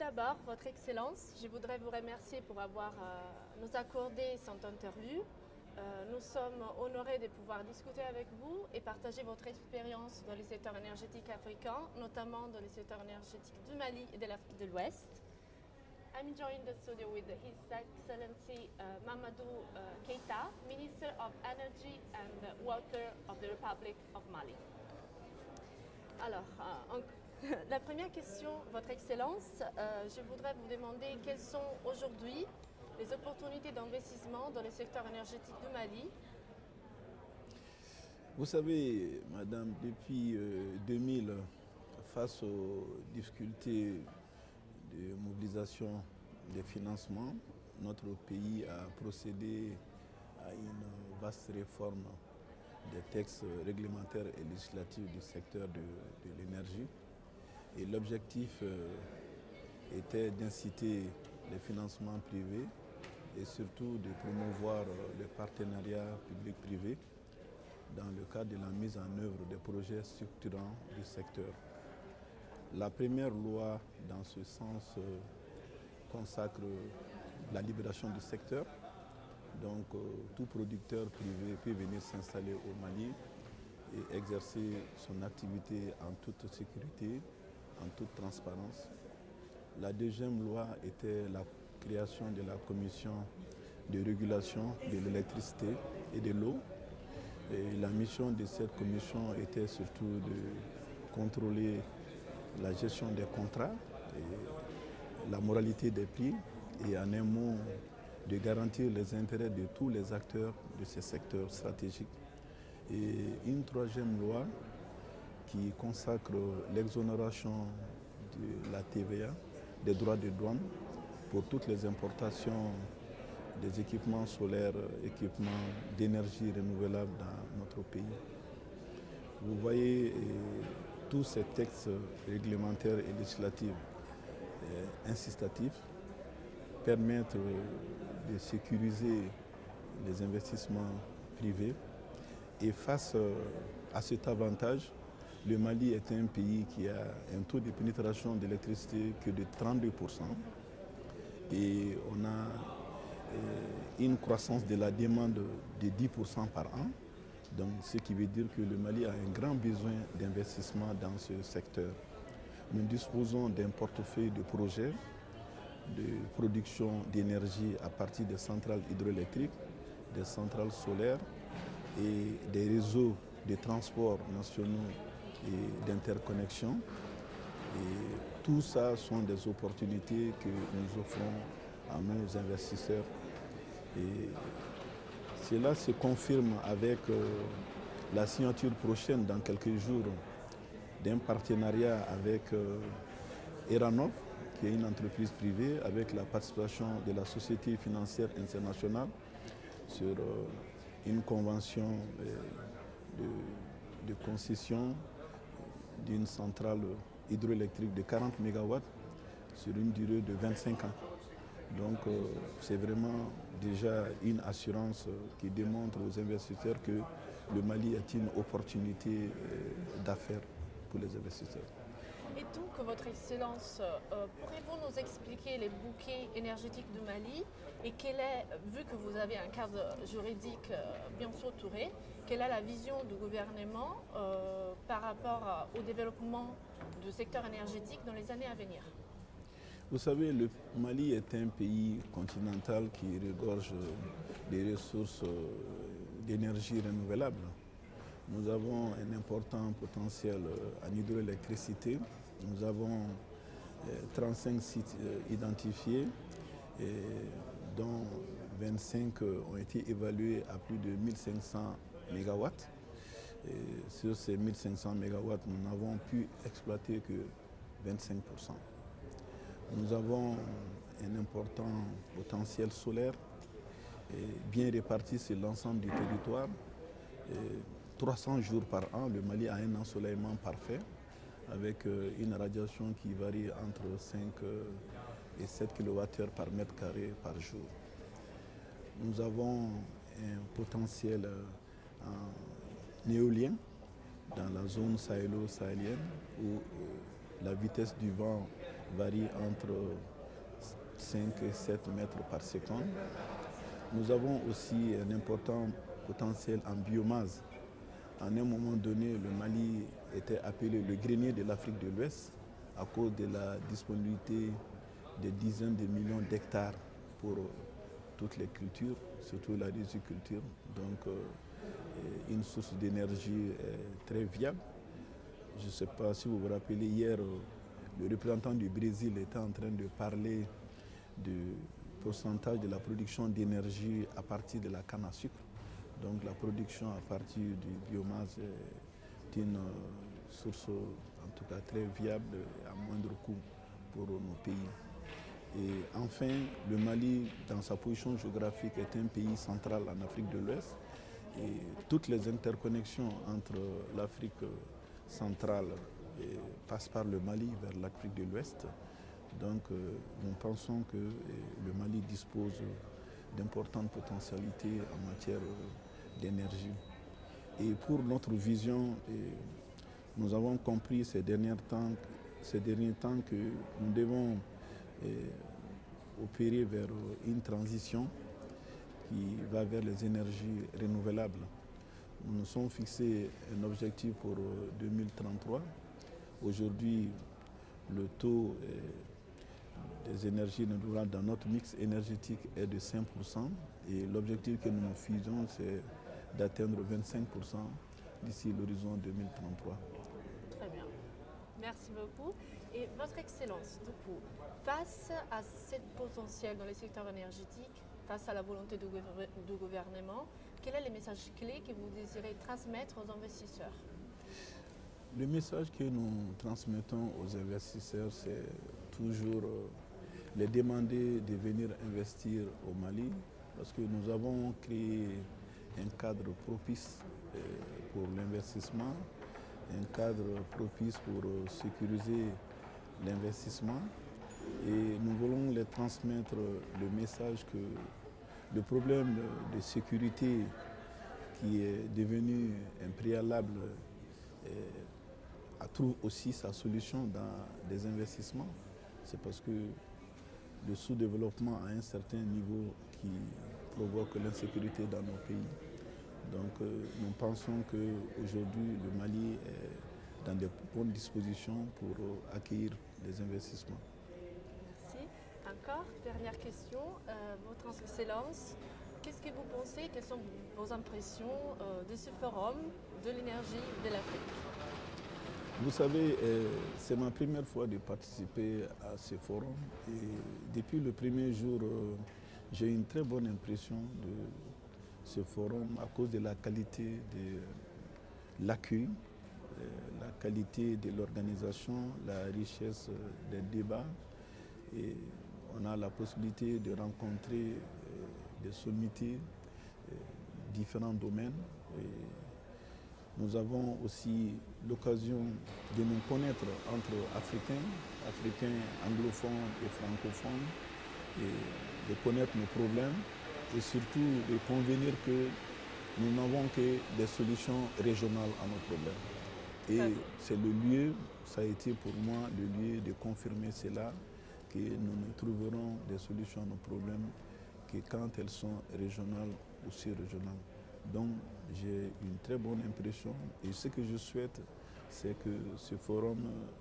d'abord, Votre Excellence, je voudrais vous remercier pour avoir nous accordé cette interview. Nous sommes honorés de pouvoir discuter avec vous et partager votre expérience dans le secteur énergétique africain, notamment dans le secteur énergétique du Mali et de l'Afrique de l'Ouest. I'm joined in the studio with His Excellency Mamadou Keita, Minister of Energy and Water of the Republic of Mali. Alors, la première question, Votre Excellence, je voudrais vous demander quelles sont aujourd'hui les opportunités d'investissement dans le secteur énergétique du Mali. Vous savez, Madame, depuis 2000, face aux difficultés de mobilisation des financements, notre pays a procédé à une vaste réforme des textes réglementaires et législatifs du secteur de l'énergie. Et l'objectif était d'inciter les financements privés et surtout de promouvoir le partenariat public-privé dans le cadre de la mise en œuvre des projets structurants du secteur. La première loi dans ce sens consacre la libération du secteur. Donc tout producteur privé peut venir s'installer au Mali et exercer son activité en toute sécurité, en toute transparence. La deuxième loi était la création de la commission de régulation de l'électricité et de l'eau. Et la mission de cette commission était surtout de contrôler la gestion des contrats, et la moralité des prix et en un mot de garantir les intérêts de tous les acteurs de ces secteurs stratégiques. Et une troisième loi qui consacre l'exonération de la TVA, des droits de douane pour toutes les importations des équipements solaires, équipements d'énergie renouvelable dans notre pays. Vous voyez, tous ces textes réglementaires et législatifs incitatifs permettent de sécuriser les investissements privés. Et face à cet avantage, le Mali est un pays qui a un taux de pénétration d'électricité que de 32%. Et on a une croissance de la demande de 10% par an. Donc, ce qui veut dire que le Mali a un grand besoin d'investissement dans ce secteur. Nous disposons d'un portefeuille de projets de production d'énergie à partir des centrales hydroélectriques, des centrales solaires et des réseaux de transport nationaux et d'interconnexion. Et tout ça sont des opportunités que nous offrons à nos investisseurs. Et cela se confirme avec la signature prochaine dans quelques jours d'un partenariat avec Eranov, qui est une entreprise privée, avec la participation de la Société financière internationale sur une convention de concession d'une centrale hydroélectrique de 40 MW sur une durée de 25 ans. Donc c'est vraiment déjà une assurance qui démontre aux investisseurs que le Mali est une opportunité d'affaires pour les investisseurs. Et donc, Votre Excellence, pourriez-vous nous expliquer les bouquets énergétiques du Mali et vu que vous avez un cadre juridique bien structuré, quelle est la vision du gouvernement par rapport au développement du secteur énergétique dans les années à venir? Vous savez, le Mali est un pays continental qui regorge des ressources d'énergie renouvelable. Nous avons un important potentiel en hydroélectricité. Nous avons 35 sites identifiés, dont 25 ont été évalués à plus de 1500 MW. Et sur ces 1500 MW, nous n'avons pu exploiter que 25%. Nous avons un important potentiel solaire bien réparti sur l'ensemble du territoire. 300 jours par an, le Mali a un ensoleillement parfait avec une radiation qui varie entre 5 et 7 kWh par mètre carré par jour. Nous avons un potentiel en éolien dans la zone sahélo-sahélienne où la vitesse du vent varie entre 5 et 7 mètres par seconde. Nous avons aussi un important potentiel en biomasse. À un moment donné, le Mali était appelé le grenier de l'Afrique de l'Ouest à cause de la disponibilité de dizaines de millions d'hectares pour toutes les cultures, surtout la riziculture. Donc, une source d'énergie très viable. Je ne sais pas si vous vous rappelez, hier, le représentant du Brésil était en train de parler du pourcentage de la production d'énergie à partir de la canne à sucre. Donc la production à partir du biomasse est une source en tout cas très viable à moindre coût pour nos pays. Et enfin, le Mali, dans sa position géographique, est un pays central en Afrique de l'Ouest. Et toutes les interconnexions entre l'Afrique centrale passent par le Mali vers l'Afrique de l'Ouest. Donc nous pensons que le Mali dispose d'importantes potentialités en matière d'énergie. Et pour notre vision, nous avons compris ces derniers temps que nous devons opérer vers une transition qui va vers les énergies renouvelables. Nous nous sommes fixés un objectif pour 2033. Aujourd'hui, le taux des énergies renouvelables dans notre mix énergétique est de 5%. Et l'objectif que nous nous fixons, c'est d'atteindre 25% d'ici l'horizon 2033. Très bien. Merci beaucoup. Et Votre Excellence, du coup, face à ce potentiel dans les secteurs énergétiques, face à la volonté du gouvernement, quel est le message clé que vous désirez transmettre aux investisseurs? Le message que nous transmettons aux investisseurs, c'est toujours les demander de venir investir au Mali, parce que nous avons créé un cadre propice pour l'investissement, un cadre propice pour sécuriser l'investissement. Et nous voulons les transmettre le message que le problème de sécurité qui est devenu un préalable trouve aussi sa solution dans des investissements. C'est parce que le sous-développement à un certain niveau qui provoque l'insécurité dans nos pays. Donc nous pensons qu'aujourd'hui le Mali est dans de bonnes dispositions pour accueillir des investissements. Merci. Encore, dernière question. Votre Excellence, qu'est-ce que vous pensez, quelles sont vos impressions de ce forum de l'énergie de l'Afrique? Vous savez, c'est ma première fois de participer à ce forum et depuis le premier jour, j'ai une très bonne impression de ce forum à cause de la qualité de l'accueil, la qualité de l'organisation, la richesse des débats. Et on a la possibilité de rencontrer des sommités, différents domaines. Nous avons aussi l'occasion de nous connaître entre Africains anglophones et francophones, et de connaître nos problèmes et surtout de convenir que nous n'avons que des solutions régionales à nos problèmes. Et c'est le lieu, ça a été pour moi le lieu de confirmer cela, que nous ne trouverons des solutions à nos problèmes que quand elles sont régionales ou sur-régionales. Donc j'ai une très bonne impression et ce que je souhaite, c'est que ce forum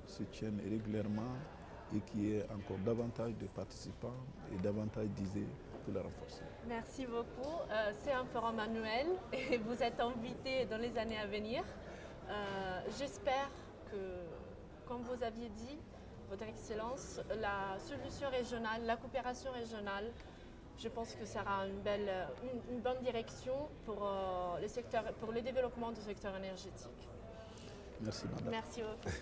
se tienne régulièrement et qu'il y ait encore davantage de participants et davantage d'idées pour la renforcer. Merci beaucoup. C'est un forum annuel et vous êtes invité dans les années à venir. J'espère que, comme vous aviez dit, Votre Excellence, la solution régionale, la coopération régionale, je pense que ça sera une bonne direction pour le développement du secteur énergétique. Merci, madame. Merci beaucoup.